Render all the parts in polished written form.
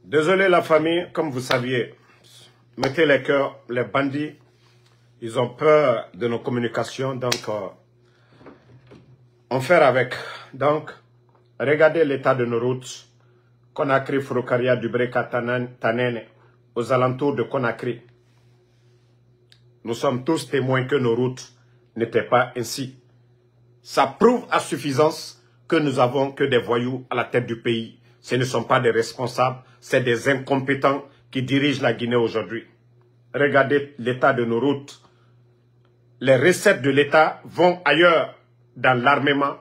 Désolé la famille, comme vous saviez, mettez les cœurs, les bandits, ils ont peur de nos communications, donc on fait avec. Donc, regardez l'état de nos routes, Conakry, Fourokaria, Dubreka, Tanene, aux alentours de Conakry. Nous sommes tous témoins que nos routes n'étaient pas ainsi. Ça prouve à suffisance que nous avons que des voyous à la tête du pays. Ce ne sont pas des responsables, c'est des incompétents qui dirigent la Guinée aujourd'hui. Regardez l'état de nos routes. Les recettes de l'État vont ailleurs dans l'armement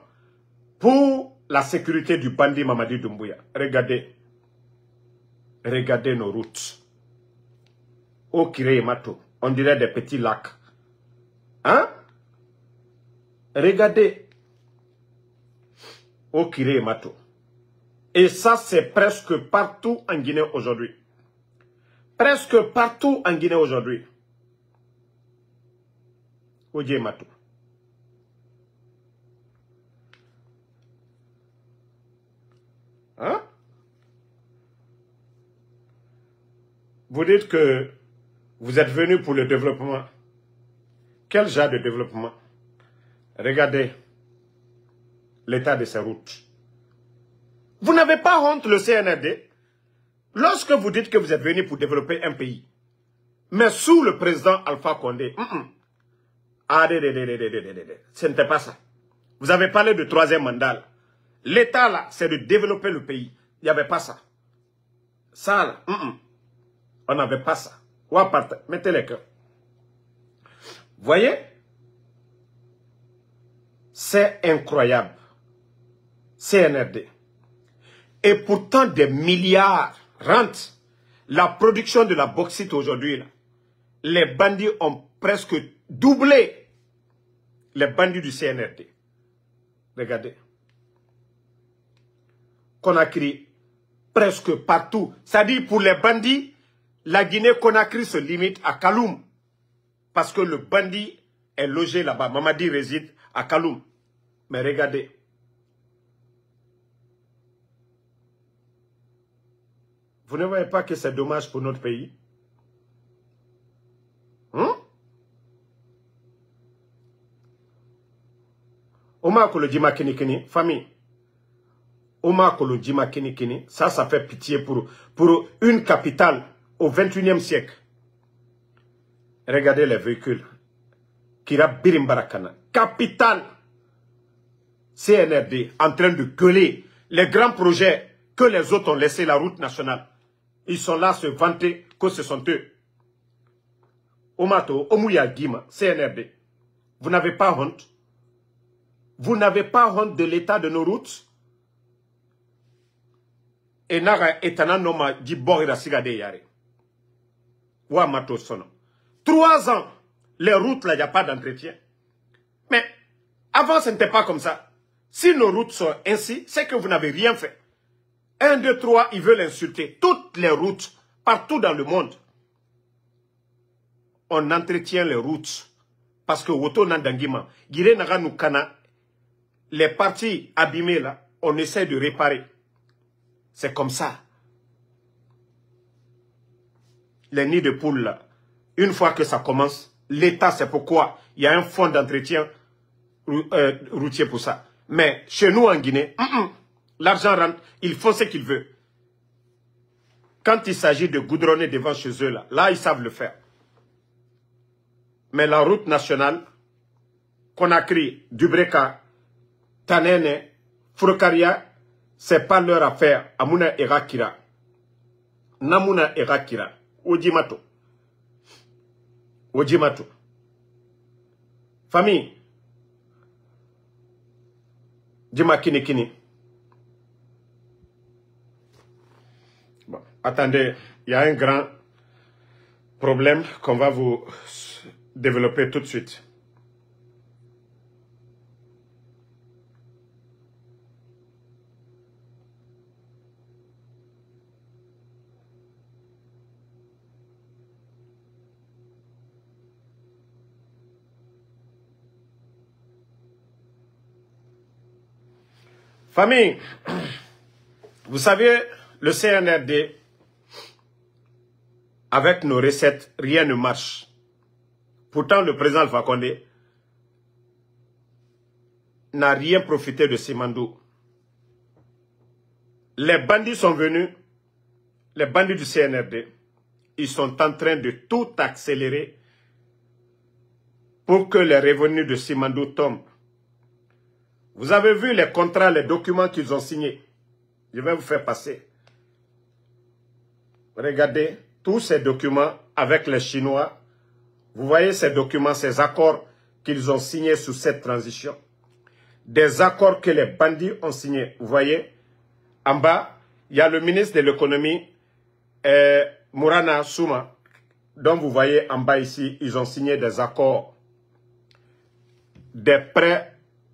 pour la sécurité du bandit Mamadi Doumbouya. Regardez. Regardez nos routes. Au Kiré et Mato, on dirait des petits lacs. Hein? Regardez. Au Kiré et Mato. Et ça, c'est presque partout en Guinée aujourd'hui. Presque partout en Guinée aujourd'hui. Oje Mato. Hein? Vous dites que vous êtes venu pour le développement. Quel genre de développement? Regardez l'état de ces routes. Vous n'avez pas honte, le CNRD, lorsque vous dites que vous êtes venu pour développer un pays. Mais sous le président Alpha Condé, ce n'était pas ça. Vous avez parlé de troisième mandat. L'État, là, c'est de développer le pays. Il n'y avait pas ça. Ça, là, on n'avait pas ça. Mettez les cœurs. Voyez? C'est incroyable. CNRD. Et pourtant, des milliards rentrent. La production de la bauxite aujourd'hui, les bandits ont presque doublé les bandits du CNRD. Regardez. Conakry, presque partout. C'est-à-dire pour les bandits, la Guinée-Conakry se limite à Kaloum. Parce que le bandit est logé là-bas. Mamadi réside à Kaloum. Mais regardez. Vous ne voyez pas que c'est dommage pour notre pays? Oma Kolo Djima Kini Kini, famille. Oma Kolo Djima Kini Kini, ça fait pitié pour une capitale au 21e siècle. Regardez les véhicules. Kira Birimbarakana. Capitale. CNRD en train de gueuler les grands projets que les autres ont laissé la route nationale. Ils sont là à se vanter que ce sont eux. Omato, Omouya Guima, CNRD. Vous n'avez pas honte? Vous n'avez pas honte de l'état de nos routes? Et Naga Etana Noma dit Borira Sigade Yare. Wa Mato Sono. 3 ans, les routes là, il n'y a pas d'entretien. Mais avant, ce n'était pas comme ça. Si nos routes sont ainsi, c'est que vous n'avez rien fait. 1, 2, 3, ils veulent insulter toutes les routes, partout dans le monde. On entretient les routes. Parce que Woto Nandangima, Gire Naganukana, les parties abîmées là, on essaie de réparer. C'est comme ça. Les nids de poules là, une fois que ça commence, l'État, c'est pourquoi il y a un fonds d'entretien routier pour ça. Mais chez nous en Guinée, l'argent rentre, ils font ce qu'ils veulent. Quand il s'agit de goudronner devant chez eux, là, ils savent le faire. Mais la route nationale, Conakry, Dubreka, Tanene, Fourokaria, c'est pas leur affaire. Amuna Erakira. Namuna Erakira. Ojimato. Ojimato. Famille. Djima Kini Kini. Bon, attendez, il y a un grand problème qu'on va vous développer tout de suite. Famille, vous savez, le CNRD avec nos recettes, rien ne marche. Pourtant, le président Alpha Condé n'a rien profité de Simandou. Les bandits sont venus, les bandits du CNRD, ils sont en train de tout accélérer pour que les revenus de Simandou tombent. Vous avez vu les contrats, les documents qu'ils ont signés. Je vais vous faire passer. Regardez tous ces documents avec les Chinois. Vous voyez ces documents, ces accords qu'ils ont signés sous cette transition. Des accords que les bandits ont signés. Vous voyez, en bas, il y a le ministre de l'économie, Mourana Souma, dont vous voyez en bas ici, ils ont signé des accords, des prêts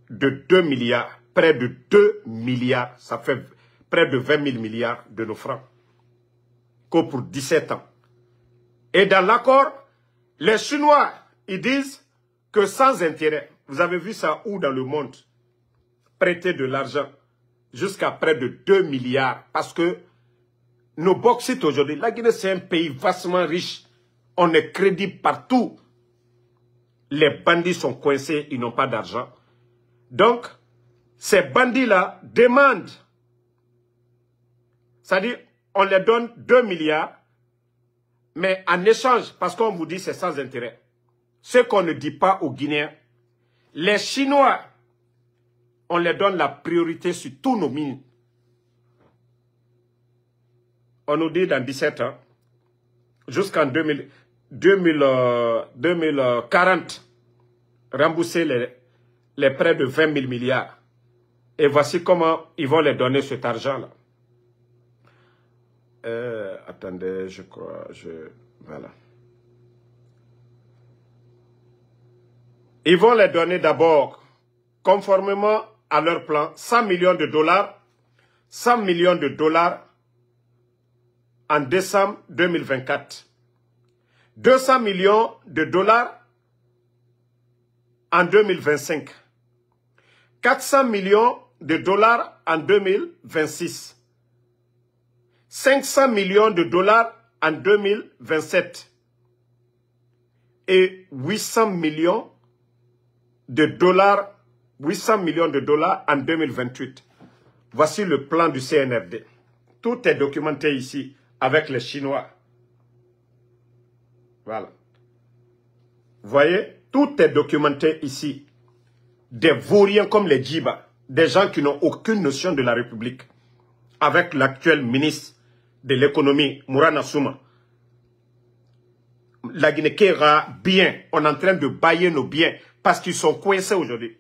de 2 milliards, près de 2 milliards, ça fait près de 20 000 milliards de nos francs, que pour 17 ans. Et dans l'accord, les Chinois, ils disent que sans intérêt, vous avez vu ça où dans le monde, prêter de l'argent jusqu'à près de 2 milliards, parce que nos bauxites aujourd'hui, la Guinée c'est un pays vastement riche, on est crédible partout. Les bandits sont coincés, ils n'ont pas d'argent. Donc, ces bandits-là demandent, c'est-à-dire, on les donne 2 milliards, mais en échange, parce qu'on vous dit c'est sans intérêt, ce qu'on ne dit pas aux Guinéens, les Chinois, on les donne la priorité sur tous nos mines. On nous dit dans 17 ans, jusqu'en 2040, rembourser les prêts de 20 000 milliards. Et voici comment ils vont les donner cet argent-là. Attendez, je crois, voilà. Ils vont les donner d'abord, conformément à leur plan, 100 millions de dollars, 100 millions de dollars en décembre 2024. 200 millions de dollars en 2025. 400 millions de dollars en 2026. 500 millions de dollars en 2027. Et 800 millions de dollars en 2028. Voici le plan du CNRD. Tout est documenté ici avec les Chinois. Voilà. Vous voyez, tout est documenté ici. Des vauriens comme les Djiba, des gens qui n'ont aucune notion de la République, avec l'actuel ministre de l'économie, Mourana Souma. La Guinée ira bien, on est en train de bailler nos biens, parce qu'ils sont coincés aujourd'hui.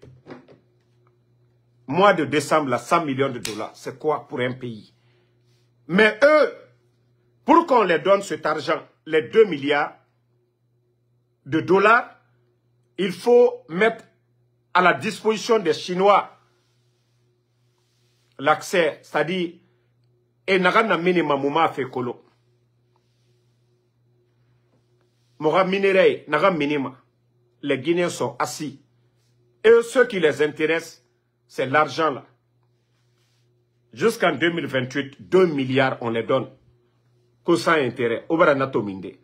Mois de décembre, là, 100 millions de dollars, c'est quoi pour un pays? Mais eux, pour qu'on les donne cet argent, les 2 milliards de dollars, il faut mettre à la disposition des Chinois l'accès, c'est-à-dire, et n'a minimum mouma fait colo. Mora minéré, n'a minima. Les Guinéens sont assis. Et ceux qui les intéressent, c'est l'argent là. Jusqu'en 2028, 2 milliards on les donne. Que sans intérêt. Obaranatominde.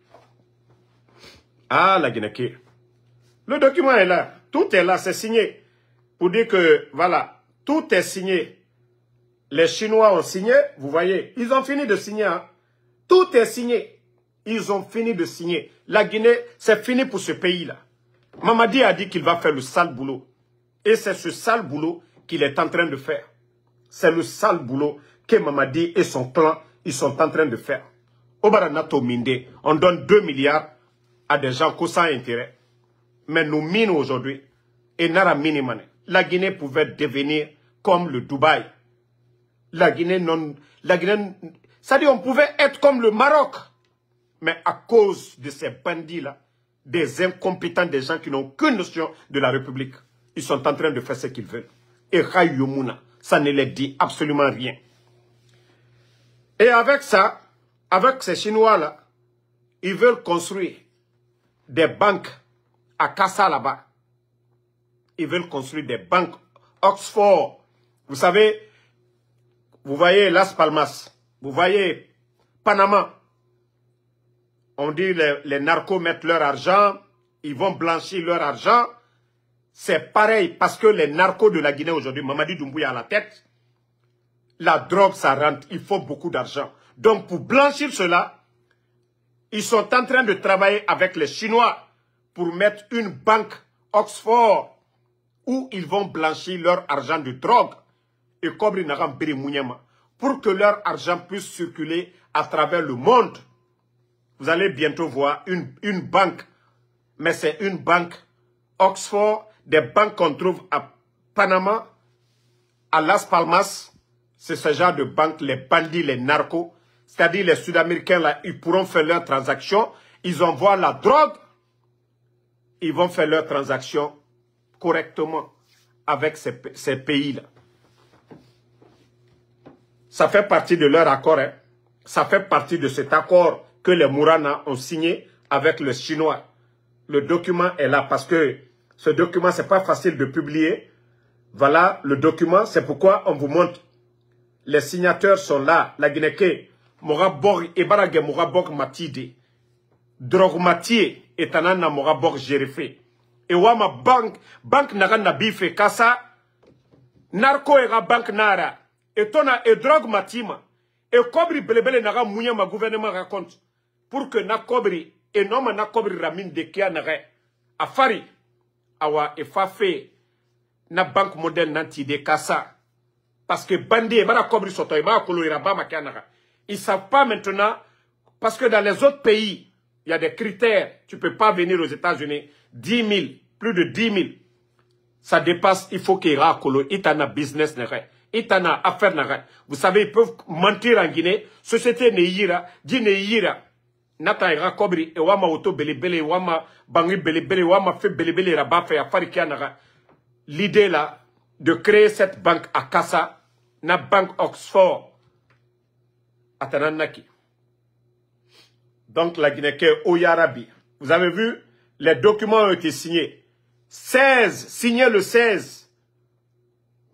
Ah, la Guinée. Le document est là. Tout est là, c'est signé. Pour dire que, voilà, tout est signé. Les Chinois ont signé, vous voyez, ils ont fini de signer. Hein. Tout est signé. Ils ont fini de signer. La Guinée, c'est fini pour ce pays-là. Mamadi a dit qu'il va faire le sale boulot. Et c'est ce sale boulot qu'il est en train de faire. C'est le sale boulot que Mamadi et son clan, ils sont en train de faire. Obaranato Minde, on donne 2 milliards à des gens sans intérêt. Mais nous minons aujourd'hui. Et Nara Minimane, la Guinée pouvait devenir comme le Dubaï. La Guinée non... c'est-à-dire on pouvait être comme le Maroc. Mais à cause de ces bandits-là, des incompétents, des gens qui n'ont aucune notion de la République, ils sont en train de faire ce qu'ils veulent. Et Rayoumuna, ça ne les dit absolument rien. Et avec ça, avec ces Chinois-là, ils veulent construire des banques à Kassa là-bas. Ils veulent construire des banques Oxford. Vous savez, vous voyez Las Palmas, vous voyez Panama. On dit les narcos mettent leur argent, ils vont blanchir leur argent. C'est pareil parce que les narcos de la Guinée aujourd'hui, Mamadi Doumbouya à la tête, la drogue, ça rentre, il faut beaucoup d'argent. Donc pour blanchir cela, ils sont en train de travailler avec les Chinois pour mettre une banque Oxford où ils vont blanchir leur argent de drogue et Kobri Nagam Biri Mounyama pour que leur argent puisse circuler à travers le monde. Vous allez bientôt voir une banque, mais c'est une banque Oxford, des banques qu'on trouve à Panama, à Las Palmas. C'est ce genre de banque, les bandits, les narcos, c'est-à-dire les Sud-Américains, là, ils pourront faire leurs transactions, ils envoient la drogue, ils vont faire leurs transactions correctement avec ces pays-là. Ça fait partie de leur accord, hein. Ça fait partie de cet accord que les Mourana ont signé avec les Chinois. Le document est là parce que ce document, ce n'est pas facile de publier. Voilà le document, c'est pourquoi on vous montre. Les signateurs sont là. La Guinée, Morabor, Ebarage Morabor Matide, Drogmatier, et Tanana Morabor Jérifé. Et Wama banque Naga Nabife Kassa, Narco Era Banque Nara, et Tona et Drogmatima, et Kobri Belebele Naga Mouya ma gouvernement raconte, pour que Nakobri, et non ma Nakobri Ramin de Kia Nare, Afari, Awa et Fafé, na banque modèle Nantide Kassa. Parce que Bandi et Barakobri Soto et Barakolo et Rabama Kanara, ils ne savent pas maintenant, parce que dans les autres pays, il y a des critères. Tu ne peux pas venir aux États-Unis. 10 000, plus de 10 000. Ça dépasse, il faut qu'il y ait un colo. Il y a un business, il y a une affaire. Vous savez, ils peuvent mentir en Guinée. Société Neira, dit Neira. Nata ira kobri, et wama auto belebele, wama bangi belebele, wama fait belebele rabat fait affaire kianara. L'idée là, de créer cette banque à Kassa, na banque Oxford, à Tananaki. Donc la Guinée, Oyarabi. Vous avez vu, les documents ont été signés. Signés le 16,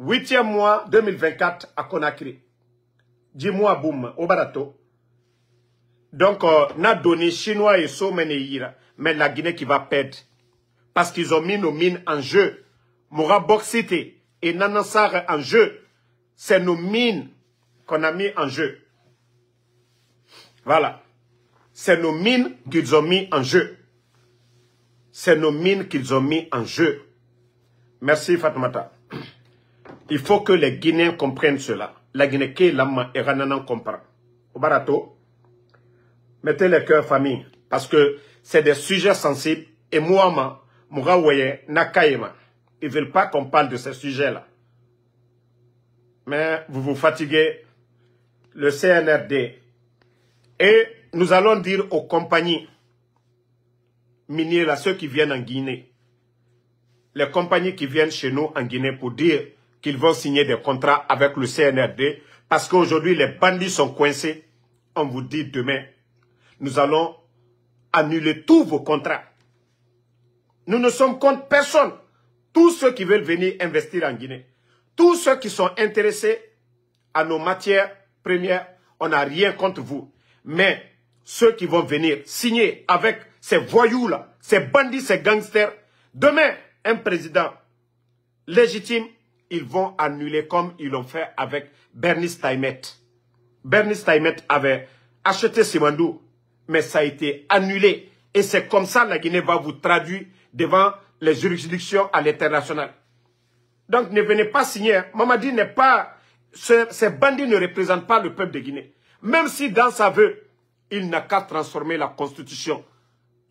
8e mois 2024 à Conakry. 10 mois, boum, au Barato. Donc, on a donné Chinois et Somenehira, mais la Guinée qui va perdre. Parce qu'ils ont mis nos mines en jeu. Morabok City et Nanassar en jeu. C'est nos mines qu'on a mis en jeu. Voilà. C'est nos mines qu'ils ont mis en jeu. C'est nos mines qu'ils ont mis en jeu. Merci Fatoumata. Il faut que les Guinéens comprennent cela. La Guinée qui est là, et Rananan comprend. Au Barato, mettez les cœurs famille. Parce que c'est des sujets sensibles. Et moi, Mouraouye, Nakaïma. Ils ne veulent pas qu'on parle de ces sujets-là. Mais vous vous fatiguez. Le CNRD. Et nous allons dire aux compagnies minières, là, ceux qui viennent en Guinée, les compagnies qui viennent chez nous en Guinée pour dire qu'ils vont signer des contrats avec le CNRD, parce qu'aujourd'hui les bandits sont coincés, on vous dit demain, nous allons annuler tous vos contrats. Nous ne sommes contre personne. Tous ceux qui veulent venir investir en Guinée, tous ceux qui sont intéressés à nos matières premières, on n'a rien contre vous. Mais ceux qui vont venir signer avec ces voyous-là, ces bandits, ces gangsters, demain, un président légitime, ils vont annuler comme ils l'ont fait avec Bernice Taimet. Bernice Taimet avait acheté Simandou, mais ça a été annulé. Et c'est comme ça que la Guinée va vous traduire devant les juridictions à l'international. Donc ne venez pas signer. Mamadi n'est pas... Ces bandits ne représentent pas le peuple de Guinée. Même si dans sa vœu, il n'a qu'à transformer la constitution.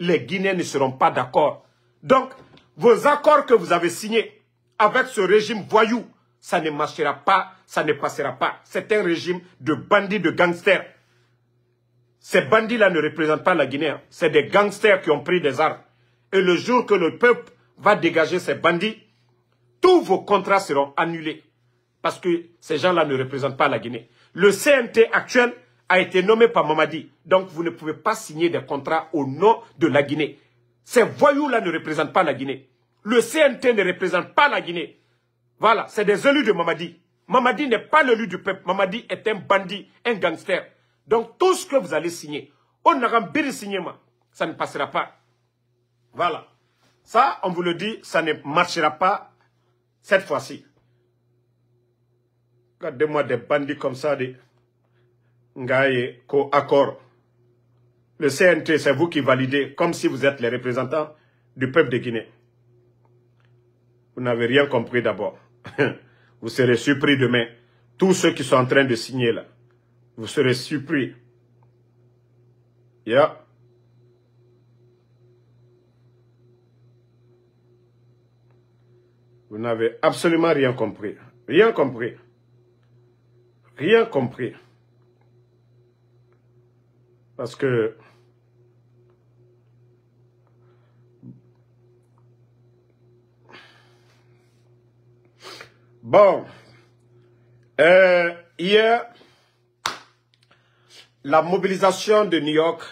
Les Guinéens ne seront pas d'accord. Donc, vos accords que vous avez signés avec ce régime voyou, ça ne marchera pas, ça ne passera pas. C'est un régime de bandits, de gangsters. Ces bandits-là ne représentent pas la Guinée. C'est des gangsters qui ont pris des armes. Et le jour que le peuple va dégager ces bandits, tous vos contrats seront annulés. Parce que ces gens-là ne représentent pas la Guinée. Le CNT actuel a été nommé par Mamadi. Donc vous ne pouvez pas signer des contrats au nom de la Guinée. Ces voyous-là ne représentent pas la Guinée. Le CNT ne représente pas la Guinée. Voilà, c'est des élus de Mamadi. Mamadi n'est pas l'élu du peuple. Mamadi est un bandit, un gangster. Donc tout ce que vous allez signer, on n'a pas signé. Ça ne passera pas. Voilà. Ça, on vous le dit, ça ne marchera pas cette fois-ci. Regardez-moi des bandits comme ça, des Ngaye, accord. Le CNT, c'est vous qui validez, comme si vous êtes les représentants du peuple de Guinée. Vous n'avez rien compris d'abord. Vous serez surpris demain. Tous ceux qui sont en train de signer là, vous serez surpris. Yeah. Vous n'avez absolument rien compris. Rien compris. Rien compris. Parce que bon, hier, la mobilisation de New York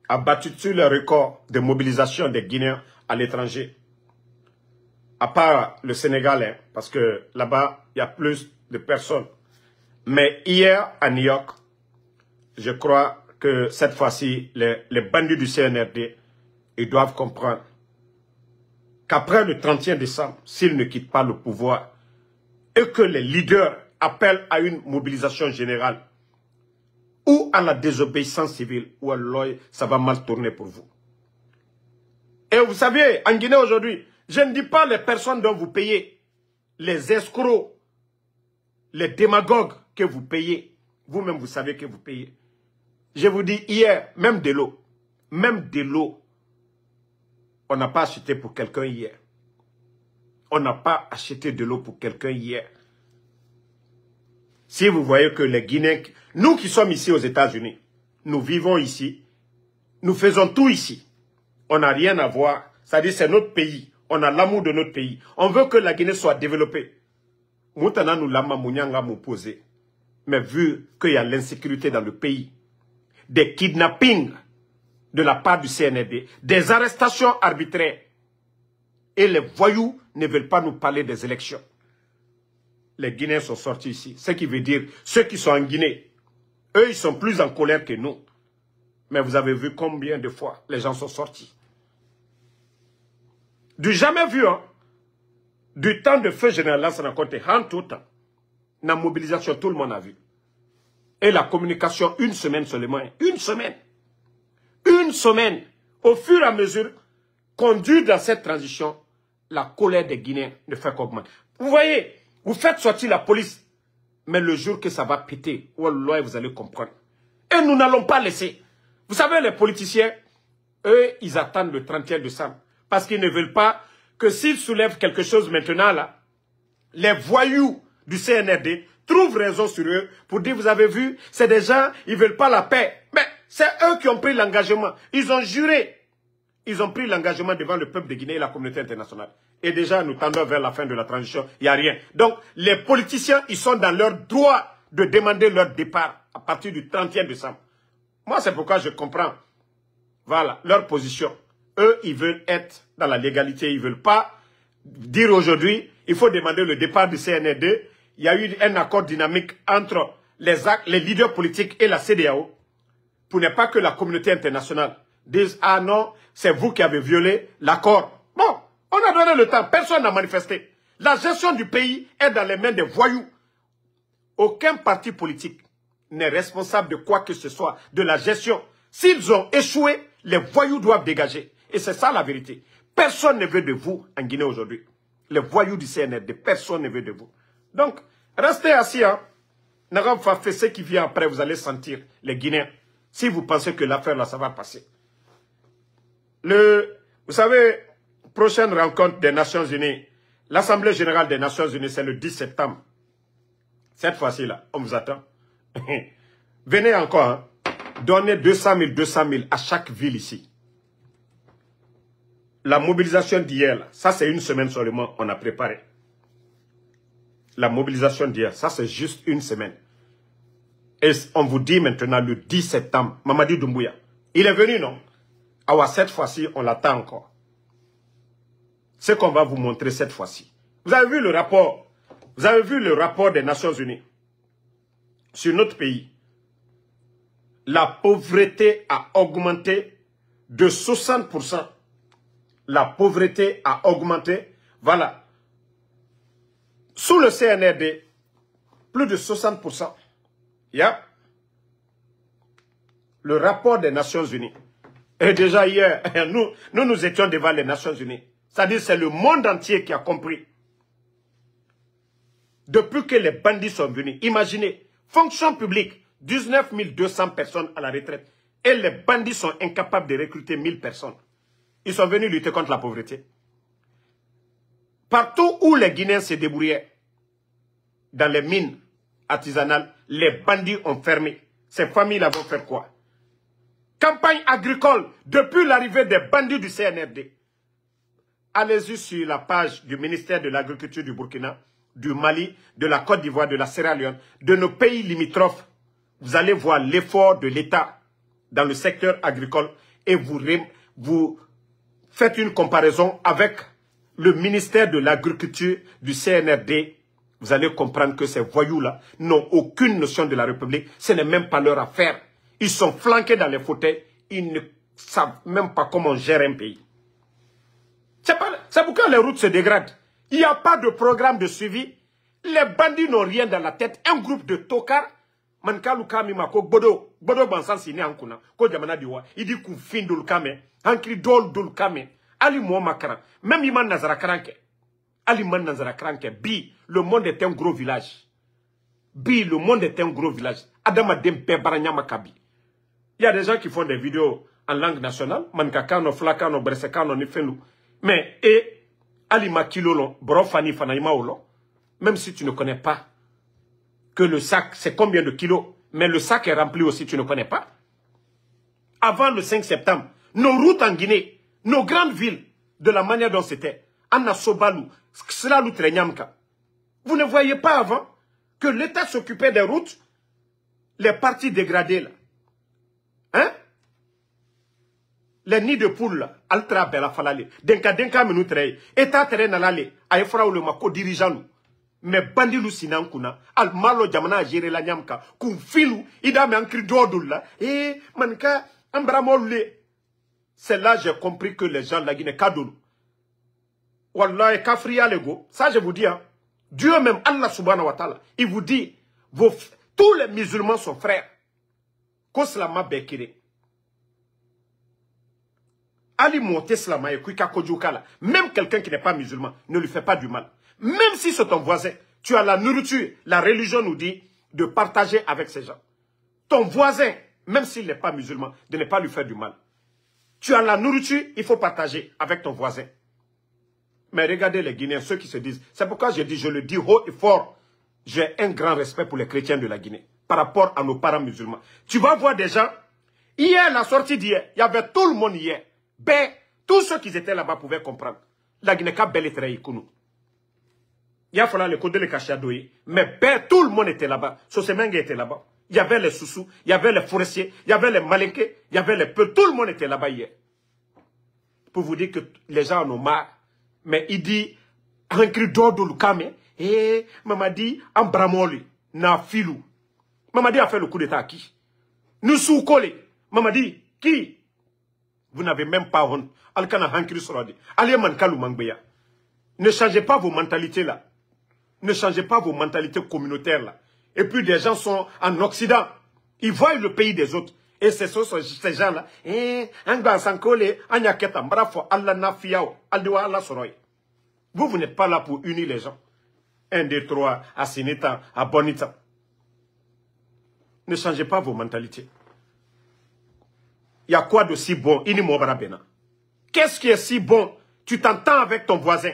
a battu tous les records de mobilisation des Guinéens à l'étranger. À part le Sénégal, hein, parce que là-bas, il y a plus de personnes. Mais hier, à New York, je crois que cette fois-ci, les bandits du CNRD, ils doivent comprendre qu'après le 31 décembre, s'ils ne quittent pas le pouvoir et que les leaders appellent à une mobilisation générale ou à la désobéissance civile, ou alors ça va mal tourner pour vous. Et vous savez, en Guinée aujourd'hui, je ne dis pas les personnes dont vous payez, les escrocs, les démagogues que vous payez. Vous-même, vous savez que vous payez. Je vous dis hier, même de l'eau, on n'a pas acheté pour quelqu'un hier. On n'a pas acheté de l'eau pour quelqu'un hier. Si vous voyez que les Guinéens, nous qui sommes ici aux États-Unis, nous vivons ici, nous faisons tout ici. On n'a rien à voir. C'est-à-dire c'est notre pays. On a l'amour de notre pays. On veut que la Guinée soit développée. Moutana nous l'a posé. Mais vu qu'il y a l'insécurité dans le pays, des kidnappings de la part du CNRD, des arrestations arbitraires, et les voyous ne veulent pas nous parler des élections. Les Guinéens sont sortis ici. Ce qui veut dire, ceux qui sont en Guinée, eux, ils sont plus en colère que nous. Mais vous avez vu combien de fois les gens sont sortis. Du jamais vu, hein. Du temps de feu général Lansana Conté, en tout temps. La mobilisation, tout le monde a vu. Et la communication, une semaine seulement. Une semaine. Une semaine. Au fur et à mesure, conduit dans cette transition, la colère des Guinéens ne fait qu'augmenter. Vous voyez, vous faites sortir la police, mais le jour que ça va péter, wallah, vous allez comprendre. Et nous n'allons pas laisser. Vous savez, les politiciens, eux, ils attendent le 31 décembre. Parce qu'ils ne veulent pas que s'ils soulèvent quelque chose maintenant, là, les voyous du CNRD trouvent raison sur eux pour dire, vous avez vu, c'est des gens, ils ne veulent pas la paix. Mais c'est eux qui ont pris l'engagement. Ils ont juré. Ils ont pris l'engagement devant le peuple de Guinée et la communauté internationale. Et déjà, nous tendons vers la fin de la transition. Il n'y a rien. Donc, les politiciens, ils sont dans leur droit de demander leur départ à partir du 31 décembre. Moi, c'est pourquoi je comprends. Voilà, leur position. Eux, ils veulent être dans la légalité. Ils ne veulent pas dire aujourd'hui, il faut demander le départ du CNRD. Il y a eu un accord dynamique entre les leaders politiques et la CEDEAO pour ne pas que la communauté internationale dise, ah non, c'est vous qui avez violé l'accord. Bon, on a donné le temps. Personne n'a manifesté. La gestion du pays est dans les mains des voyous. Aucun parti politique n'est responsable de quoi que ce soit, de la gestion. S'ils ont échoué, les voyous doivent dégager. Et c'est ça la vérité. Personne ne veut de vous en Guinée aujourd'hui. Les voyous du CNRD, personne ne veut de vous. Donc, restez assis. Hein. N'a pas fait ce qui vient après, vous allez sentir les Guinéens. Si vous pensez que l'affaire là, ça va passer. Vous savez, prochaine rencontre des Nations Unies, l'Assemblée Générale des Nations Unies, c'est le 10 septembre. Cette fois-ci là, on vous attend. Venez encore, hein. Donnez 200 000 à chaque ville ici. La mobilisation d'hier, ça c'est une semaine seulement, on a préparé. La mobilisation d'hier, ça c'est juste une semaine. Et on vous dit maintenant le 10 septembre, Mamadi Doumbouya, il est venu, non? Ah, cette fois-ci, on l'attend encore. C'est qu'on va vous montrer cette fois-ci. Vous avez vu le rapport? Vous avez vu le rapport des Nations Unies sur notre pays? La pauvreté a augmenté de 60%. La pauvreté a augmenté. Voilà. Sous le CNRD, plus de 60%. Yeah. Le rapport des Nations Unies. Et déjà hier, nous étions devant les Nations Unies. C'est-à-dire c'est le monde entier qui a compris. Depuis que les bandits sont venus, imaginez, fonction publique, 19 200 personnes à la retraite. Et les bandits sont incapables de recruter 1000 personnes. Ils sont venus lutter contre la pauvreté. Partout où les Guinéens se débrouillaient, dans les mines artisanales, les bandits ont fermé. Ces familles-là vont faire quoi? Campagne agricole, depuis l'arrivée des bandits du CNRD. Allez-y sur la page du ministère de l'Agriculture du Burkina, du Mali, de la Côte d'Ivoire, de la Sierra Leone, de nos pays limitrophes. Vous allez voir l'effort de l'État dans le secteur agricole et vous faites une comparaison avec le ministère de l'Agriculture du CNRD. Vous allez comprendre que ces voyous-là n'ont aucune notion de la République. Ce n'est même pas leur affaire. Ils sont flanqués dans les fauteuils. Ils ne savent même pas comment gérer un pays. C'est pourquoi les routes se dégradent. Il n'y a pas de programme de suivi. Les bandits n'ont rien dans la tête. Un groupe de tocards. Mankalu Kamima, ko Bodo Bansan Sine Ankuna, ko Jamana Diwa, il dit qu'on fin dul Kame, Ankri Dol dul Kame, Ali Mouamakaran, même Iman Nazara Kranke, Ali Man Nazara Kranke, Bi, le monde est un gros village. Bi, le monde est un gros village. Adama Dempe Baranya Makabi. Il y a des gens qui font des vidéos en langue nationale, Mankakano, Flakano, Bresekano, Nifenu, mais, et, Ali Makilolo, Brofani Fanaïmaolo, même si tu ne connais pas que le sac, c'est combien de kilos, mais le sac est rempli aussi, tu ne connais pas. Avant le 5 septembre, nos routes en Guinée, nos grandes villes, de la manière dont c'était, Anna Sobalou, Slalou Trenyamka. Vous ne voyez pas avant que l'État s'occupait des routes, les parties dégradées là. Hein? Les nids de poules là, Altra Bela Falale, Denka Menutrei, État terrain alale, Aïfra ou le Mako dirigeant. Mais bandilu sinan kuna al malo jamana géré la nyamka ku filu ida me ankri dodul là et manka ambramolé. C'est là j'ai compris que les gens de la Guinée kadoul wallahi kafria lego ça je vous dis hein, Dieu même Allah subhanahu wa ta'ala il vous dit tous les musulmans sont frères koslama bekire Ali monte slama et kuika kojukala même quelqu'un qui n'est pas musulman ne lui fait pas du mal. Même si c'est ton voisin, tu as la nourriture, la religion nous dit de partager avec ces gens. Ton voisin, même s'il n'est pas musulman, de ne pas lui faire du mal. Tu as la nourriture, il faut partager avec ton voisin. Mais regardez les Guinéens, ceux qui se disent, c'est pourquoi je le dis haut et fort, j'ai un grand respect pour les chrétiens de la Guinée, par rapport à nos parents musulmans. Tu vas voir des gens, hier, la sortie d'hier, il y avait tout le monde hier. Ben, tous ceux qui étaient là-bas pouvaient comprendre. La Guinée a bel et Kounou. Il a fallu le code de Kachadoui, mais ben, tout le monde était là-bas. Sosemengue était là-bas. Il y avait les Soussous, il y avait les forestiers, il y avait les Malinqués, il y avait les peu. Tout le monde était là-bas hier. Pour vous dire que les gens en ont marre. Mais il dit, un cri d'ordre le kame, et Mamadi, en bramoli, na filou. Mamadi a fait le coup d'état à qui? Nous sous-collés. Mamadi, qui? Vous n'avez même pas honte. Alkana hankri soradi. Allez mankalou mangbeya. Ne changez pas vos mentalités là. Ne changez pas vos mentalités communautaires là. Et puis des gens sont en Occident. Ils voient le pays des autres. Et c'est ces gens-là. Vous n'êtes pas là pour unir les gens. 1, 2, 3, à Sinita, à Bonita. Ne changez pas vos mentalités. Il y a quoi de si bon? Qu'est-ce qui est si bon? Tu t'entends avec ton voisin.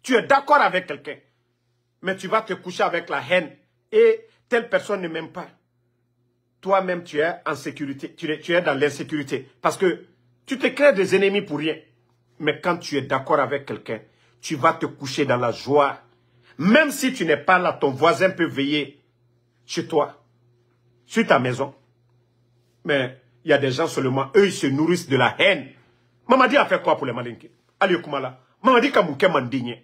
Tu es d'accord avec quelqu'un. Mais tu vas te coucher avec la haine. Et telle personne ne m'aime pas. Toi-même, tu es en sécurité. Tu es dans l'insécurité. Parce que tu te crées des ennemis pour rien. Mais quand tu es d'accord avec quelqu'un, tu vas te coucher dans la joie. Même si tu n'es pas là, ton voisin peut veiller chez toi. Sur ta maison. Mais il y a des gens seulement, eux, ils se nourrissent de la haine. Mamadi a fait quoi pour les Malinké? Allez, Kumala. Mamadi Kamouké Mandigne.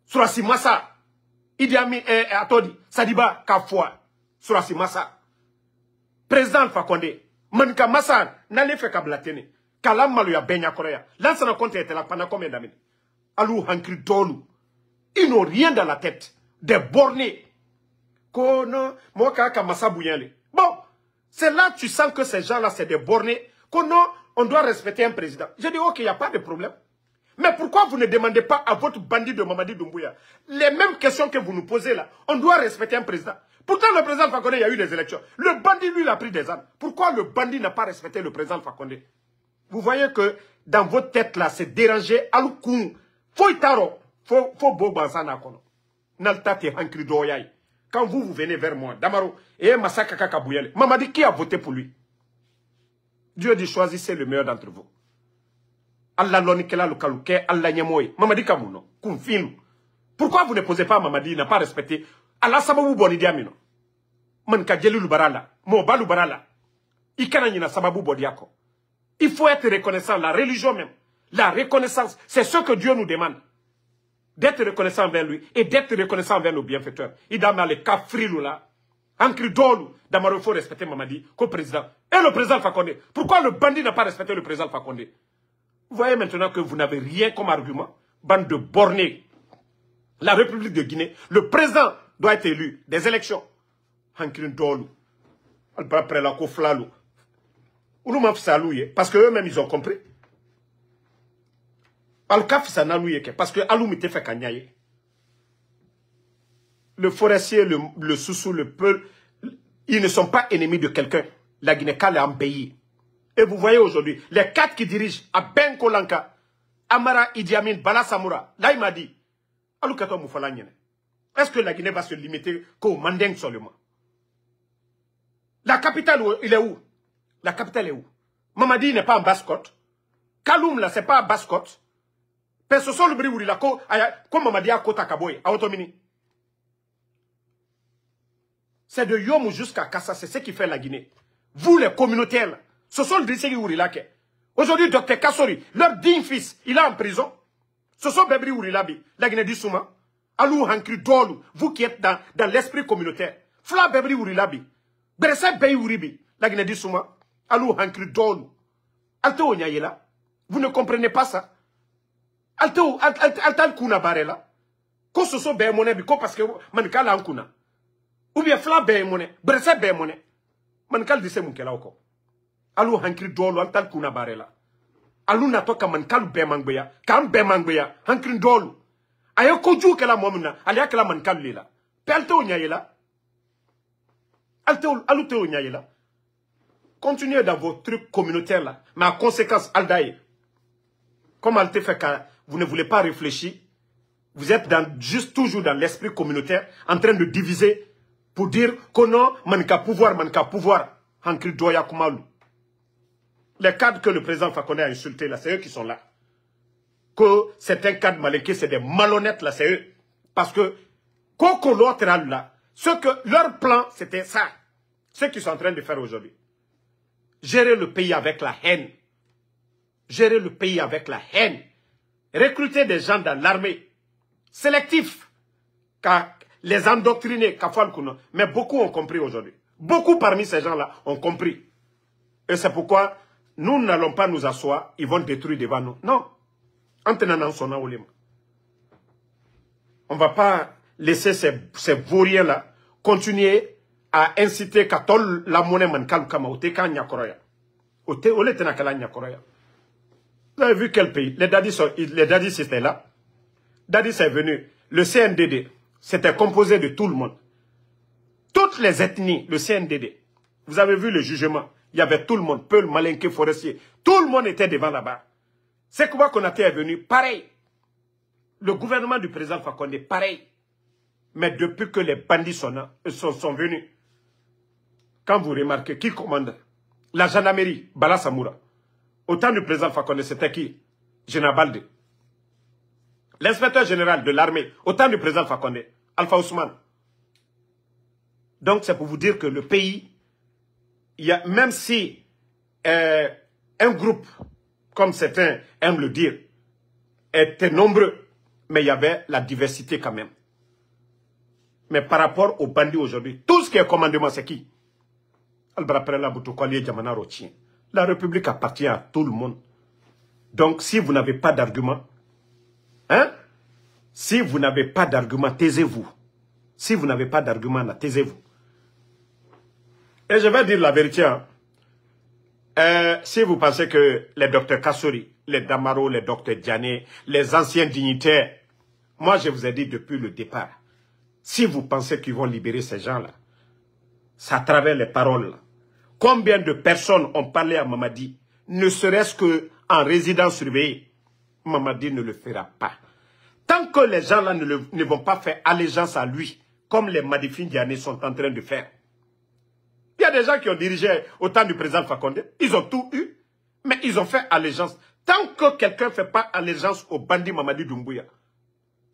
Surasi Massa. Idi Amin Atodi. Sadiba Kafwa. Surasi Massa. Président Alpha Condé. Manka Massa. N'allez faire Kablatene. Kalam Maluya Benya Korea. Lansana Conté était là pendant combien d'années? Alou Hankri Dolu. Ils n'ont rien dans la tête. Des bornés. Kono, Moka Kamasa Bouyale. Bon, c'est là que tu sens que ces gens-là, c'est des bornés. Kono, on doit respecter un président. Je dis, ok, il n'y a pas de problème. Mais pourquoi vous ne demandez pas à votre bandit de Mamadi Doumbouya les mêmes questions que vous nous posez là? On doit respecter un président. Pourtant, le président Alpha Condé, il y a eu des élections. Le bandit, lui, il a pris des armes. Pourquoi le bandit n'a pas respecté le président Alpha Condé? Vous voyez que dans votre tête là, c'est dérangé. Aloukoum, faut itaro, faut bobansana kono. Naltate hankri doyai. Quand vous venez vers moi, Damaro, et Massaka Kakabouyele, Mamadi, qui a voté pour lui? Dieu dit, choisissez le meilleur d'entre vous. Allah lonikela lukaluke, Allah nyemoye. Mamadi Kamouno, Koumfinu. Pourquoi vous ne posez pas Mamadi, il n'a pas respecté? Allah sababu boni diamino. Man kajeli lubarala, moba lubarala. Ikana nina sababu bodiako. Il faut être reconnaissant, la religion même. La reconnaissance, c'est ce que Dieu nous demande. D'être reconnaissant envers lui et d'être reconnaissant envers nos bienfaiteurs. Il a mis les kafrilou là. Ankri Dolu, Damaro, il faut respecter Mamadi, comme président. Et le président Alpha Condé. Pourquoi le bandit n'a pas respecté le président Alpha Condé? Vous voyez maintenant que vous n'avez rien comme argument. Bande de bornés. La République de Guinée, le président doit être élu. Des élections. Ankri Dolu. Après la Koflalou. Parce qu'eux-mêmes, ils ont compris. Parce que Alou m'était fait kanyaye. Le forestier, le soussou, le peul, ils ne sont pas ennemis de quelqu'un. La Guinée-Kale est un pays. Et vous voyez aujourd'hui, les 4 qui dirigent à Ben Kolanka, Amara, Idi Amin, Bala Samoura, là il m'a dit, Alou Kato Moufalanyene, est-ce que la Guinée va se limiter qu'au Mandeng seulement? La capitale, il est où? La capitale est où? Mamadi n'est pas en Basse-Côte. Kaloum, là, c'est pas en Basse-Côte. Personne le bris là, comme Mamadi a Kota Kaboy, à Otomini. C'est de Yom jusqu'à Kassa, c'est ce qui fait la Guinée. Vous, les communautaires, là, ce sont le Drissé Ourilake. Aujourd'hui, Dr Kassori, leur digne fils, il est en prison. Ce sont Bebri Ourilabi, la Guinée du Souma. Alou Hankri Dolu, vous qui êtes dans l'esprit communautaire. Fla Bebri Ourilabi. Bressa Bey Ouribi, la Guinée du Souma. Alou Hankri Dolu. Alto Onyayela. Vous ne comprenez pas ça? Alto Kuna Barela. Ko ce sont Bey Moné, parce que Mankal Ankuna. Ou bien Fla Bey Moné, Bressa Bey Moné. Mankal dise Munkela oko. Alou Hankri Dolu, Altal Kuna Barela. Alou Natoka Mankal Bey Mangbeya, Kam Bey Mangbeya, Hankri Dolu. Ayo Koju Kela Momuna, Alia Kela Mankal Lila. Pe Alto Onyayela. Alou Te Onyayela. Continuez dans vos trucs communautaires là. Mais en conséquence, Aldaï, comme Alte fait que vous ne voulez pas réfléchir, vous êtes juste toujours dans l'esprit communautaire, en train de diviser pour dire qu'on a manka pouvoir, Hankri Doya Kumalu. Les cadres que le président Fakonde a insultés là, c'est eux qui sont là. Que c'est un cadre maléqué, c'est des malhonnêtes là, c'est eux. Parce que, Koko l'autre là, leur plan, c'était ça. Ce qu'ils sont en train de faire aujourd'hui. Gérer le pays avec la haine. Gérer le pays avec la haine. Recruter des gens dans l'armée. Sélectifs. Les endoctriner. Mais beaucoup ont compris aujourd'hui. Beaucoup parmi ces gens-là ont compris. Et c'est pourquoi nous n'allons pas nous asseoir. Ils vont détruire devant nous. Non. On ne va pas laisser ces vauriens-là continuer à inciter Katol la monnaie mankal kama ote ka nyakoroya. Ote ole tena kala nyakoroya. Vous avez vu quel pays? Les dadis étaient là. Dadis est venu. Le CNDD, c'était composé de tout le monde. Toutes les ethnies, le CNDD. Vous avez vu le jugement. Il y avait tout le monde. Peul, Malinké, Forestier. Tout le monde était devant là-bas. C'est quoi qu'on est venu? Pareil. Le gouvernement du président Fakonde, pareil. Mais depuis que les bandits sont venus, quand vous remarquez qui commande, la gendarmerie, Bala Samoura, au temps du président Fakonde, c'était qui? Genabalde. L'inspecteur général de l'armée, au temps du président Fakonde, Alpha Ousmane. Donc c'est pour vous dire que le pays, il y a, même si un groupe, comme certains aiment le dire, était nombreux, mais il y avait la diversité quand même. Mais par rapport aux bandits aujourd'hui, tout ce qui est commandement, c'est qui? La République appartient à tout le monde. Donc, si vous n'avez pas d'argument, hein, si vous n'avez pas d'argument, taisez-vous. Si vous n'avez pas d'argument, taisez-vous. Et je vais dire la vérité. Hein. Si vous pensez que les docteurs Kassori, les Damaro, les docteurs Diané, les anciens dignitaires, moi je vous ai dit depuis le départ, si vous pensez qu'ils vont libérer ces gens-là, c'est à travers les paroles. Là. Combien de personnes ont parlé à Mamadi, ne serait-ce qu'en résidence surveillée, Mamadi ne le fera pas. Tant que les gens là ne vont pas faire allégeance à lui, comme les Madifin Diané sont en train de faire. Il y a des gens qui ont dirigé au temps du président Fakonde, ils ont tout eu, mais ils ont fait allégeance. Tant que quelqu'un ne fait pas allégeance au bandit Mamadi Doumbouya,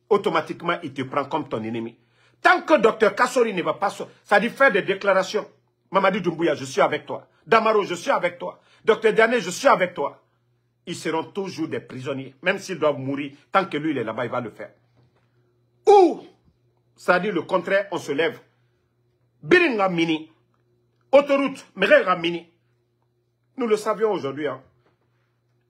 automatiquement il te prend comme ton ennemi. Tant que Dr Kassori ne va pas, ça dit faire des déclarations. Mamadi Doumbouya, je suis avec toi. Damaro, je suis avec toi. Dr Diané, je suis avec toi. Ils seront toujours des prisonniers. Même s'ils doivent mourir, tant que lui il est là-bas, il va le faire. Ou, ça dit le contraire, on se lève. Biringa Mini. Autoroute, Merera Mini. Nous le savions aujourd'hui. Hein.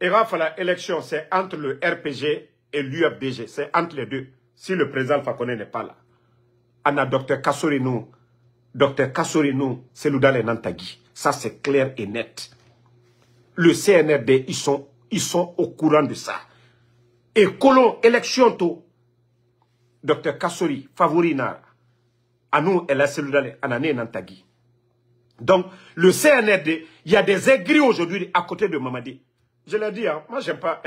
Et la élection, c'est entre le RPG et l'UFDG. C'est entre les deux. Si le président Fakonde n'est pas là. Anna Dr Kassori nous. Dr Kassori nous, c'est Loudale Nantagi. Ça, c'est clair et net. Le CNRD, ils sont au courant de ça. Et Colon, élection, tout. Dr Kassori, favori Nara. À nous, elle a Loudale Nantagi. Donc, le CNRD, il y a des aigris aujourd'hui à côté de Mamadi. Je l'ai dit, hein, moi, j'aime pas.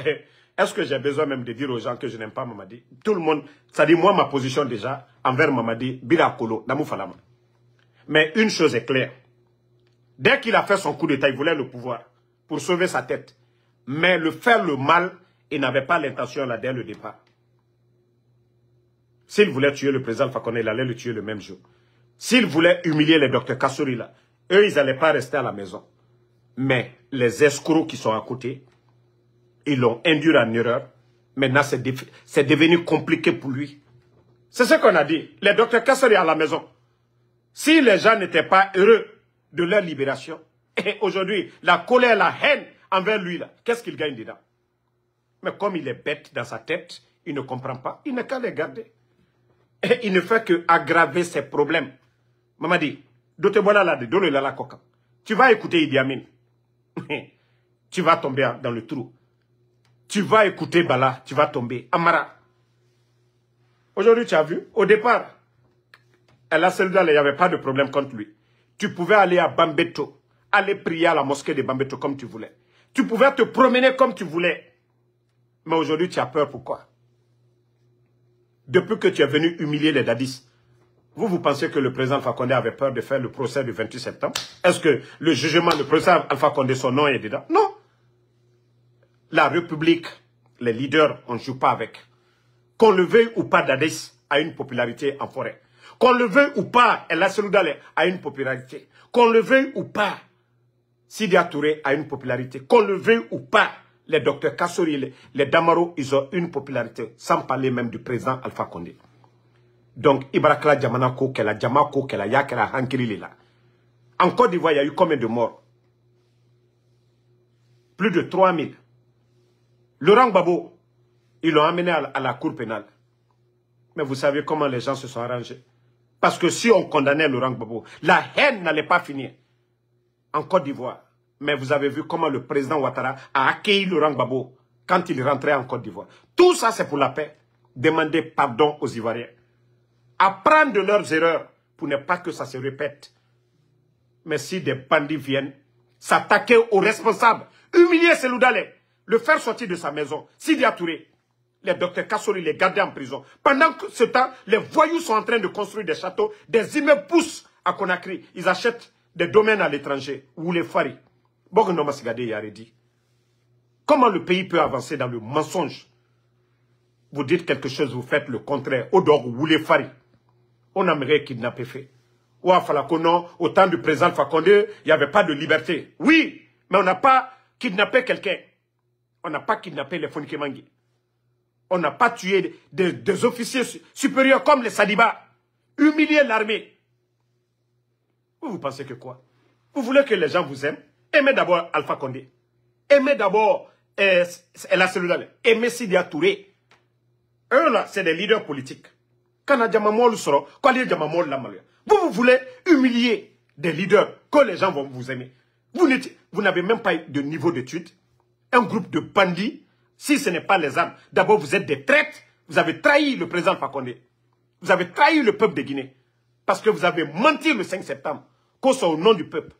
Est-ce que j'ai besoin même de dire aux gens que je n'aime pas Mamadi? Tout le monde, ça dit, moi, ma position déjà, envers Mamadi, Bira Kolo, Namou Falama. Mais une chose est claire. Dès qu'il a fait son coup d'État, il voulait le pouvoir pour sauver sa tête. Mais faire le mal, il n'avait pas l'intention là dès le départ. S'il voulait tuer le président Fakonde, il allait le tuer le même jour. S'il voulait humilier les docteurs Kassori là, eux, ils n'allaient pas rester à la maison. Mais les escrocs qui sont à côté, ils l'ont induit en erreur. Maintenant, c'est devenu compliqué pour lui. C'est ce qu'on a dit. Les docteurs Kassori à la maison. Si les gens n'étaient pas heureux de leur libération, et aujourd'hui, la colère, la haine envers lui, là, qu'est-ce qu'il gagne dedans? Mais comme il est bête dans sa tête, il ne comprend pas. Il n'a qu'à les garder. Et il ne fait qu'aggraver ses problèmes. Mamadi, tu vas écouter Idi Amin. Tu vas tomber dans le trou. Tu vas écouter Bala, tu vas tomber. Amara. Aujourd'hui, tu as vu, au départ, il n'y avait pas de problème contre lui. Tu pouvais aller à Bambeto, aller prier à la mosquée de Bambeto comme tu voulais. Tu pouvais te promener comme tu voulais. Mais aujourd'hui, tu as peur. Pourquoi? Depuis que tu es venu humilier les dadis, vous pensez que le président Alpha Condé avait peur de faire le procès du 28 septembre? Est-ce que le jugement du président Alpha Condé, son nom est dedans? Non. La République, les leaders, on ne joue pas avec. Qu'on le veuille ou pas, Dadis a une popularité en forêt. Qu'on le veuille ou pas, El Asseloudale a une popularité. Qu'on le veuille ou pas, Sidia Touré a une popularité. Qu'on le veuille ou pas, les docteurs Kassori, les Damaro, ils ont une popularité. Sans parler même du président Alpha Condé. Donc, Ibrakla Djamanako, Kela Djamako, Kela Yakela Hankiri là. En Côte d'Ivoire, il y a eu combien de morts? Plus de 3000. Laurent Gbagbo, ils l'ont amené à la cour pénale. Mais vous savez comment les gens se sont arrangés. Parce que si on condamnait Laurent Gbagbo, la haine n'allait pas finir en Côte d'Ivoire. Mais vous avez vu comment le président Ouattara a accueilli Laurent Gbagbo quand il rentrait en Côte d'Ivoire. Tout ça, c'est pour la paix. Demander pardon aux Ivoiriens. Apprendre de leurs erreurs pour ne pas que ça se répète. Mais si des bandits viennent s'attaquer aux responsables, humilier Seloudale, le faire sortir de sa maison, Sidia Touré, les docteurs Kassori, les garder en prison. Pendant que ce temps, les voyous sont en train de construire des châteaux, des immeubles poussent à Conakry. Ils achètent des domaines à l'étranger, ou les Fari. Comment le pays peut avancer dans le mensonge? Vous dites quelque chose, vous faites le contraire. Odor ou les Fari. On aimerait kidnapper fait. Ou à Falakono, au temps du président Fakonde, il n'y avait pas de liberté. Oui, mais on n'a pas kidnappé quelqu'un. On n'a pas kidnappé les Fonikemangi. On n'a pas tué des officiers supérieurs comme les Sadiba. Humilier l'armée. Vous pensez que quoi? Vous voulez que les gens vous aiment? Aimez d'abord Alpha Condé. Aimez d'abord la cellule, et Messi Touré. Eux là, c'est des leaders politiques. Vous voulez humilier des leaders que les gens vont vous aimer. Vous n'avez même pas de niveau d'études. Un groupe de bandits, si ce n'est pas les armes. D'abord, vous êtes des traîtres. Vous avez trahi le président Fakonde. Vous avez trahi le peuple de Guinée. Parce que vous avez menti le 5 septembre. Qu'on soit au nom du peuple.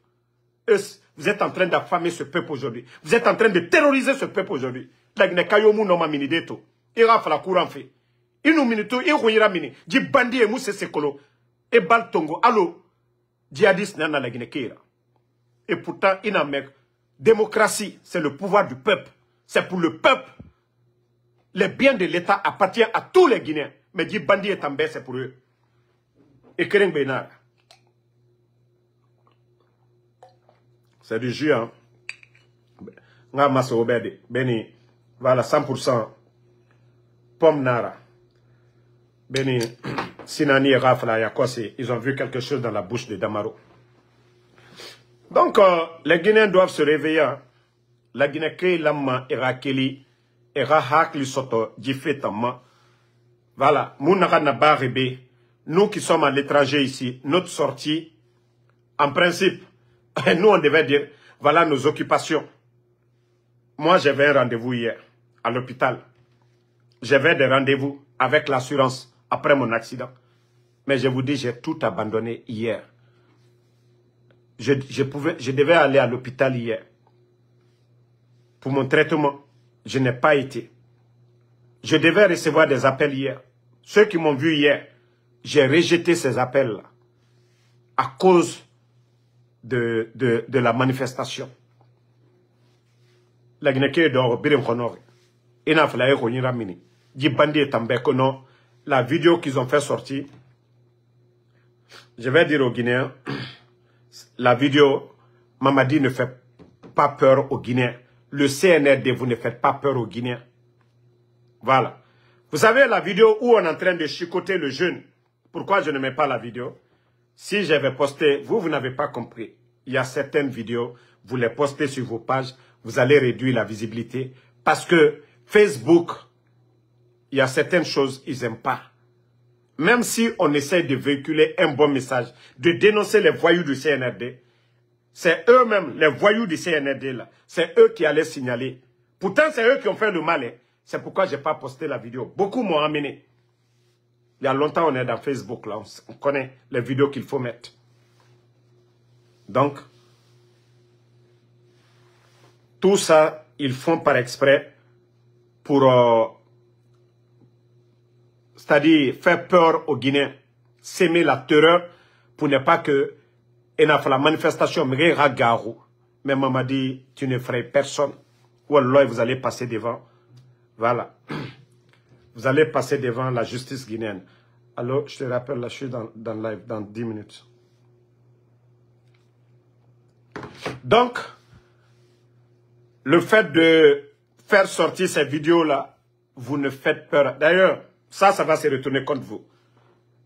Vous êtes en train d'affamer ce peuple aujourd'hui. Vous êtes en train de terroriser ce peuple aujourd'hui. La Guinée Kayomu no ma mini deto. Ira fala courant fait. Inu minito, ira mini. Di bandi et mousse sekolo. Et bal tongo. Allo. Djihadiste nana la Guinée Kira. Et pourtant, démocratie, c'est le pouvoir du peuple. C'est pour le peuple. Les biens de l'État appartiennent à tous les Guinéens. Mais dit bandit et també, c'est pour eux. Et Kering Benar. C'est du jus, hein. Nga maso obede. Beni, voilà, 100% pomme nara. Beni, Sinani et Rafla Yakosi, ils ont vu quelque chose dans la bouche de Damaro. Donc, les Guinéens doivent se réveiller. La Guinée crée l'amma Irakeli, Irahakli Soto, Djifetama. Voilà, Mounara Naba Rebe, nous qui sommes à l'étranger ici, notre sortie, en principe, nous on devait dire, voilà nos occupations. Moi j'avais un rendez-vous hier, à l'hôpital. J'avais des rendez-vous avec l'assurance après mon accident. Mais je vous dis, j'ai tout abandonné hier. Je devais aller à l'hôpital hier. Pour mon traitement, je n'ai pas été. Je devais recevoir des appels hier. Ceux qui m'ont vu hier, j'ai rejeté ces appels-là. À cause de la manifestation. La Guinée d'or, Birim Khonori. Ina falaye Khonyira Mini. Djibandi et Tambekono. La vidéo qu'ils ont fait sortir. Je vais dire aux Guinéens. La vidéo, Mamadi ne fait pas peur aux Guinéens. Le CNRD, vous ne faites pas peur aux Guinéens. Voilà. Vous savez la vidéo où on est en train de chicoter le jeune. Pourquoi je ne mets pas la vidéo? Si j'avais posté, vous n'avez pas compris. Il y a certaines vidéos, vous les postez sur vos pages, vous allez réduire la visibilité. Parce que Facebook, il y a certaines choses, ils n'aiment pas. Même si on essaie de véhiculer un bon message, de dénoncer les voyous du CNRD, c'est eux-mêmes, les voyous du CNRD, là, c'est eux qui allaient signaler. Pourtant, c'est eux qui ont fait le mal. Hein. C'est pourquoi je n'ai pas posté la vidéo. Beaucoup m'ont amené. Il y a longtemps, on est dans Facebook, là. On connaît les vidéos qu'il faut mettre. Donc, tout ça, ils font par exprès pour, c'est-à-dire faire peur aux Guinéens, s'aimer la terreur pour ne pas que la manifestation me regarde. Mais maman dit, tu ne ferais personne. Wallah, vous allez passer devant. Voilà. Vous allez passer devant la justice guinéenne. Alors, je te rappelle, là, je suis dans live dans 10 minutes. Donc, le fait de faire sortir ces vidéos-là, vous ne faites peur. D'ailleurs, ça va se retourner contre vous.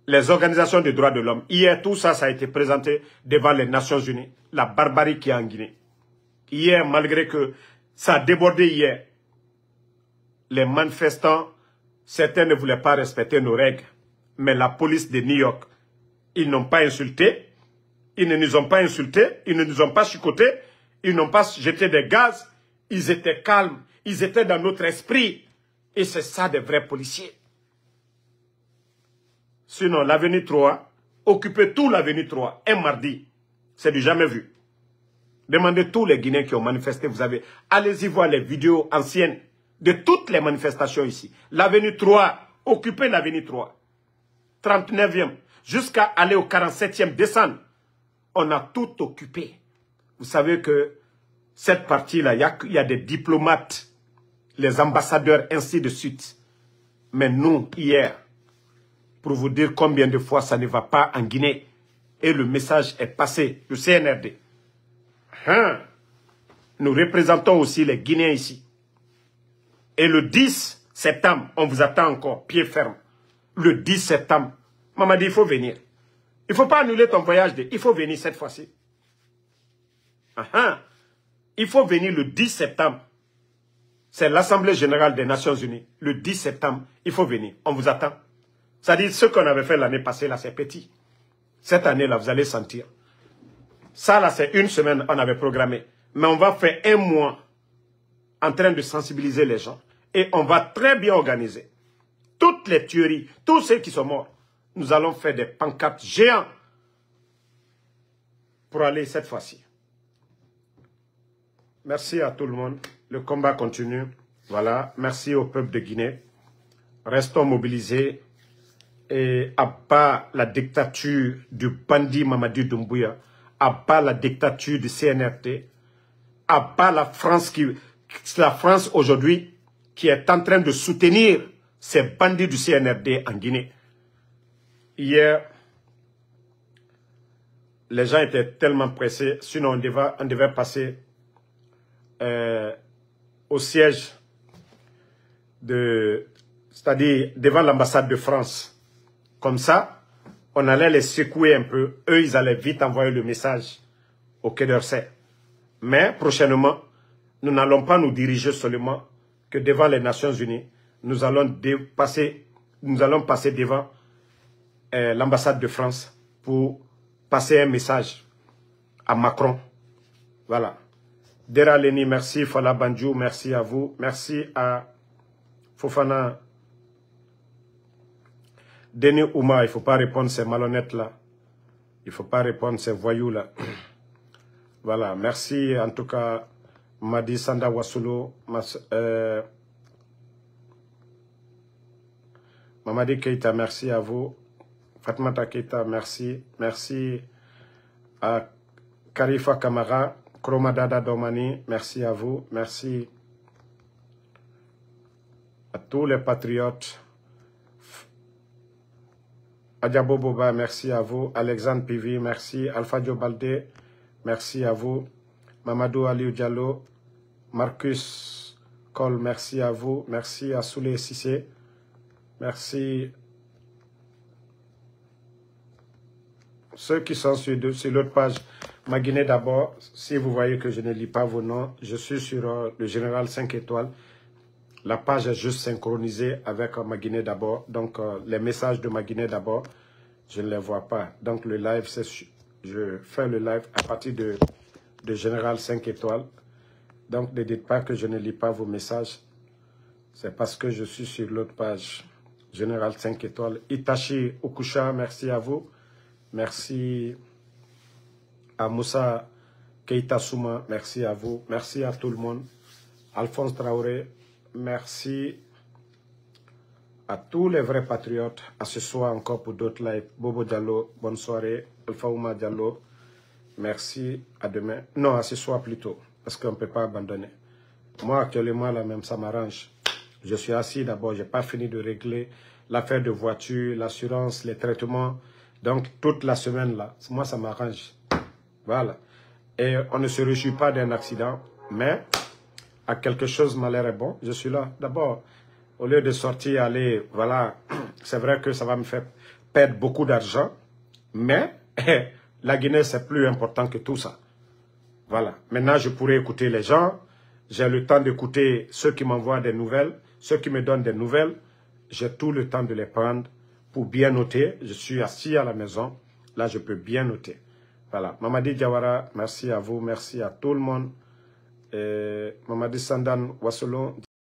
Les organisations des droits de l'homme, hier, tout ça, ça a été présenté devant les Nations Unies. La barbarie qui est en Guinée. Hier, malgré que ça a débordé hier, les manifestants, certains ne voulaient pas respecter nos règles. Mais la police de New York, ils n'ont pas insulté. Ils ne nous ont pas insultés. Ils ne nous ont pas chicotés. Ils n'ont pas jeté des gaz. Ils étaient calmes. Ils étaient dans notre esprit. Et c'est ça des vrais policiers. Sinon, l'avenue 3, occuper tout l'avenue 3, un mardi, c'est du jamais vu. Demandez tous les Guinéens qui ont manifesté, vous avez, allez-y voir les vidéos anciennes de toutes les manifestations ici. L'avenue 3, occuper l'avenue 3. 39e, jusqu'à aller au 47e, descendre. On a tout occupé. Vous savez que cette partie-là, il y a des diplomates, les ambassadeurs, ainsi de suite. Mais nous, hier, pour vous dire combien de fois ça ne va pas en Guinée, et le message est passé, le CNRD. Hein? Nous représentons aussi les Guinéens ici. Et le 10 septembre, on vous attend encore, pied ferme. Le 10 septembre, maman dit, il faut venir. Il ne faut pas annuler ton voyage, il faut venir cette fois-ci. Il faut venir le 10 septembre. C'est l'Assemblée générale des Nations Unies. Le 10 septembre, il faut venir. On vous attend. C'est-à-dire, ce qu'on avait fait l'année passée, là, c'est petit. Cette année-là, vous allez sentir. Ça, là, c'est une semaine, on avait programmé. Mais on va faire un mois en train de sensibiliser les gens. Et on va très bien organiser. Toutes les tueries, tous ceux qui sont morts, nous allons faire des pancartes géants pour aller cette fois-ci. Merci à tout le monde. Le combat continue. Voilà. Merci au peuple de Guinée. Restons mobilisés. Et à part la dictature du bandit Mamadi Doumbouya, à part la dictature du CNRD, à part la France aujourd'hui qui est en train de soutenir ces bandits du CNRD en Guinée. Hier, les gens étaient tellement pressés, sinon on devait passer au siège, c'est-à-dire devant l'ambassade de France. Comme ça, on allait les secouer un peu. Eux, ils allaient vite envoyer le message au Quai d'Orsay. Mais prochainement, nous n'allons pas nous diriger seulement que devant les Nations Unies. Nous allons passer devant l'ambassade de France pour passer un message à Macron. Voilà. Dera Leni, merci. Fala Banjou, merci à vous. Merci à Fofana. Denis Ouma, il ne faut pas répondre ces malhonnêtes-là. Il ne faut pas répondre ces voyous-là. Voilà, merci en tout cas, Madi Sanda Wassoulou, Mamadi Keita, merci à vous. Fatmata Keita, merci. Merci à Karifa Kamara, Kromadada Domani, merci à vous. Merci à tous les patriotes. Adjabo Boba, merci à vous. Alexandre Pivi, merci. Alpha Diobalde, merci à vous. Mamadou Aliou Diallo, Marcus Cole, merci à vous. Merci à Soulé Sissé. Merci. Ceux qui sont sur l'autre page, Ma Guinée d'abord, si vous voyez que je ne lis pas vos noms, je suis sur le Général 5 étoiles. La page est juste synchronisée avec Ma Guinée d'abord. Donc, les messages de Ma Guinée d'abord, je ne les vois pas. Donc, le live, je fais le live à partir de Général 5 étoiles. Donc, ne dites pas que je ne lis pas vos messages. C'est parce que je suis sur l'autre page. Général 5 étoiles. Itachi Okusha, merci à vous. Merci à Moussa Keita Souma, merci à vous. Merci à tout le monde. Alphonse Traoré, merci à tous les vrais patriotes. À ce soir encore pour d'autres lives. Bobo Diallo, bonne soirée. Alpha Ouma Diallo, merci. À demain. Non, à ce soir plutôt, parce qu'on ne peut pas abandonner. Moi, actuellement, là même, ça m'arrange. Je suis assis d'abord, je n'ai pas fini de régler l'affaire de voiture, l'assurance, les traitements. Donc, toute la semaine, là, moi, ça m'arrange. Voilà. Et on ne se réjouit pas d'un accident, mais à quelque chose m'a l'air bon. Je suis là. D'abord, au lieu de sortir, aller, voilà, c'est vrai que ça va me faire perdre beaucoup d'argent, mais la Guinée, c'est plus important que tout ça. Voilà. Maintenant, je pourrais écouter les gens. J'ai le temps d'écouter ceux qui m'envoient des nouvelles, ceux qui me donnent des nouvelles. J'ai tout le temps de les prendre pour bien noter. Je suis assis à la maison. Là, je peux bien noter. Voilà. Mamadi Diawara, merci à vous. Merci à tout le monde. Mamadi Sandan Wassolo,